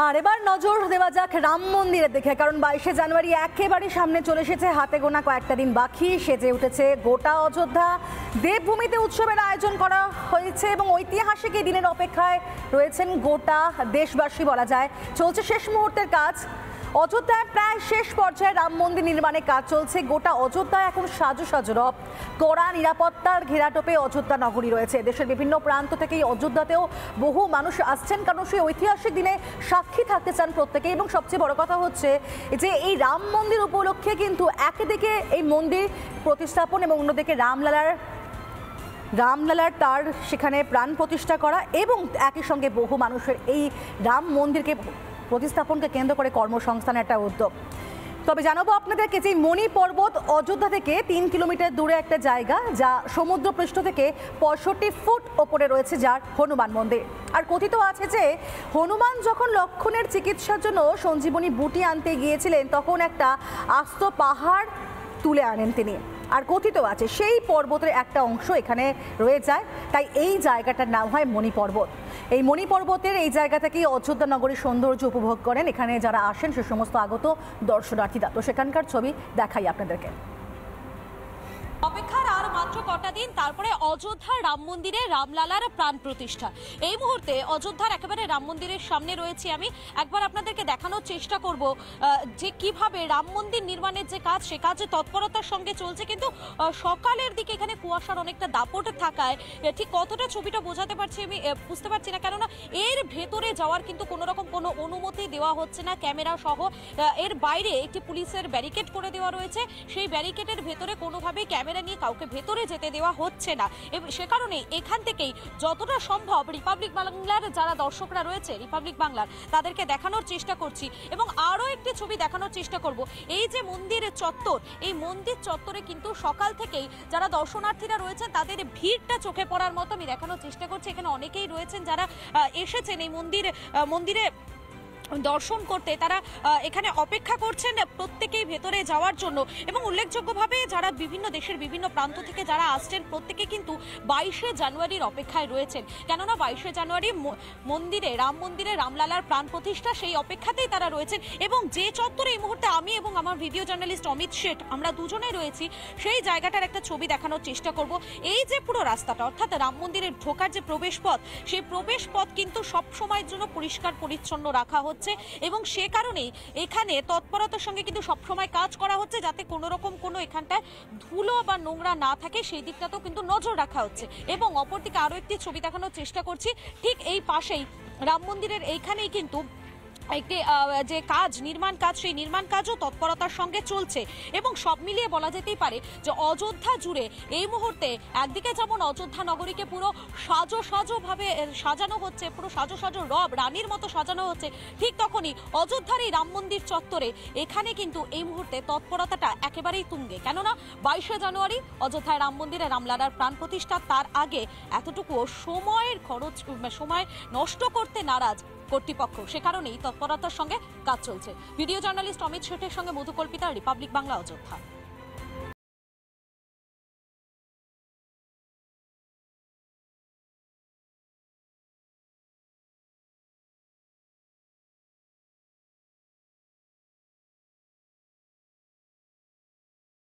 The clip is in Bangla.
আর এবার নজর দেওয়া যাক রাম মন্দিরের দিকে, কারণ 22শে জানুয়ারি একেবারে সামনে চলে এসেছে। হাতে গোনা কয়েকটা দিন বাকি, সেজে উঠেছে গোটা অযোধ্যা। দেবভূমিতে উৎসবের আয়োজন করা হয়েছে এবং ঐতিহাসিক এই দিনের অপেক্ষায় রয়েছেন গোটা দেশবাসী বলা যায়। চলছে শেষ মুহূর্তের কাজ। অযোধ্যায় প্রায় শেষ পর্যায়ে রাম মন্দির নির্মাণের কাজ চলছে। গোটা অযোধ্যায় এখন সাজো সাজো রব। কড়া নিরাপত্তার ঘেরাটোপে অযোধ্যা নগরী রয়েছে। দেশের বিভিন্ন প্রান্ত থেকে এই অযোধ্যাতেও বহু মানুষ আসছেন, কারণ সেই ঐতিহাসিক দিনে সাক্ষী থাকতে চান প্রত্যেকে। এবং সবচেয়ে বড় কথা হচ্ছে যে এই রাম মন্দির উপলক্ষে কিন্তু একদিকে এই মন্দির প্রতিস্থাপন এবং অন্যদিকে রামলালার তার সেখানে প্রাণ প্রতিষ্ঠা করা, এবং একই সঙ্গে বহু মানুষের এই রাম মন্দিরকে প্রতিস্থাপনকে কেন্দ্র করে কর্মসংস্থানের একটা উদ্যোগ। তবে জানাবো আপনাদেরকে যে মণি পর্বত অযোধ্যা থেকে 3 কিলোমিটার দূরে একটা জায়গা, যা সমুদ্রপৃষ্ঠ থেকে 65 ফুট ওপরে রয়েছে, যার হনুমান মন্দির। আর কথিত আছে যে হনুমান যখন লক্ষণের চিকিৎসার জন্য সঞ্জীবনী বুটি আনতে গিয়েছিলেন, তখন একটা আস্ত পাহাড় তুলে আনেন তিনি। আর কথিত আছে সেই পর্বতের একটা অংশ এখানে রয়ে যায়, তাই এই জায়গাটার নাম হয় মণি পর্বত। এই মণি পর্বতের এই জায়গা থেকেই অযোধ্যা নগরীর সৌন্দর্য উপভোগ করেন এখানে যারা আসেন সে সমস্ত আগত দর্শনার্থীরা। তো সেখানকার ছবি দেখাই আপনাদেরকে। অপেক্ষার আর মাত্র কটা দিন, তারপরে অযোধ্যার রাম মন্দিরে রামলালার প্রাণ প্রতিষ্ঠা। এই মুহূর্তে অযোধ্যার একেবারে রাম মন্দিরের সামনে রয়েছি আমি। একবার আপনাদেরকে দেখানোর চেষ্টা করব যে কিভাবে রাম মন্দির নির্মাণের যে কাজ, সে কাজে তৎপরতার সঙ্গে চলছে। কিন্তু সকালের দিকে এখানে কুয়াশার অনেকটা দাপট থাকায় ঠিক কতটা ছবিটা বোঝাতে পারছি আমি বুঝতে পারছি না, কেননা এর ভেতরে যাওয়ার কিন্তু কোনো রকম কোনো অনুমতি দেওয়া হচ্ছে না ক্যামেরা সহ। এর বাইরে একটি পুলিশের ব্যারিকেড করে দেওয়া রয়েছে, সেই ব্যারিকেডের ভেতরে কোনোভাবেই ক্যামেরা নিয়ে কাউকে ভেতরে যেতে দেওয়া হচ্ছে না। সে কারণে এখান থেকেই যতটা সম্ভব রিপাবলিক বাংলার যারা দর্শকরা রয়েছে, রিপাবলিক বাংলার তাদেরকে দেখানোর চেষ্টা করছি। এবং আরও একটি ছবি দেখানোর চেষ্টা করব। এই যে মন্দির চত্বর, এই মন্দির চত্বরে কিন্তু সকাল থেকেই যারা দর্শনার্থীরা রয়েছেন তাদের ভিড়টা চোখে পড়ার মতো আমি দেখানোর চেষ্টা করছি। এখানে অনেকেই রয়েছেন যারা এসেছেন এই মন্দিরে দর্শন করতে। তারা এখানে অপেক্ষা করছেন প্রত্যেকেই ভেতরে যাওয়ার জন্য। এবং উল্লেখযোগ্যভাবে যারা বিভিন্ন দেশের বিভিন্ন প্রান্ত থেকে যারা আসছেন প্রত্যেকে কিন্তু 22শে জানুয়ারির অপেক্ষায় রয়েছেন, কেননা 22শে জানুয়ারি রাম মন্দিরে রামলালার প্রাণ প্রতিষ্ঠা, সেই অপেক্ষাতেই তারা রয়েছেন। এবং যে চত্বরে এই মুহূর্তে আমি এবং আমার ভিডিও জার্নালিস্ট অমিত শেঠ আমরা দুজনেই রয়েছি, সেই জায়গাটার একটা ছবি দেখানোর চেষ্টা করব। এই যে পুরো রাস্তাটা, অর্থাৎ রাম মন্দিরের ঢোকার যে প্রবেশ পথ, সেই প্রবেশ পথ কিন্তু সব সময়ের জন্য পরিষ্কার পরিচ্ছন্ন রাখা হচ্ছে। এবং সে কারণেই এখানে তৎপরতার সঙ্গে কিন্তু সবসময় কাজ করা হচ্ছে, যাতে কোনো রকম কোনো এখানটায় ধুলো বা নোংরা না থাকে, সেই দিকটাতেও কিন্তু নজর রাখা হচ্ছে। এবং অপরদিকে আরও একটি ছবি দেখানোর চেষ্টা করছি। ঠিক এই পাশেই রাম মন্দিরের এইখানেই কিন্তু একটি যে কাজ, নির্মাণ কাজ, সেই নির্মাণ কাজও তৎপরতার সঙ্গে চলছে। এবং সব মিলিয়ে বলা যেতেই পারে যে অযোধ্যা জুড়ে এই মুহূর্তে একদিকে যেমন অযোধ্যা নগরীকে পুরো সাজোভাবে সাজানো হচ্ছে, পুরো সাজো রব রানীর মতো সাজানো হচ্ছে, ঠিক তখনই অযোধ্যার এই রাম মন্দির চত্বরে এখানে কিন্তু এই মুহূর্তে তৎপরতাটা একেবারেই তুঙ্গে। কেননা 22শে জানুয়ারি অযোধ্যায় রাম মন্দিরে রামলালার প্রাণ প্রতিষ্ঠা, তার আগে এতটুকুও সময় নষ্ট করতে নারাজ কর্তৃপক্ষ। সে কারণেই তৎপরতার সঙ্গে কাজ চলছে। ভিডিও জার্নালিস্ট অমিত শেঠের সঙ্গে মধুকল্পিতা, রিপাবলিক বাংলা, অযোধ্যা।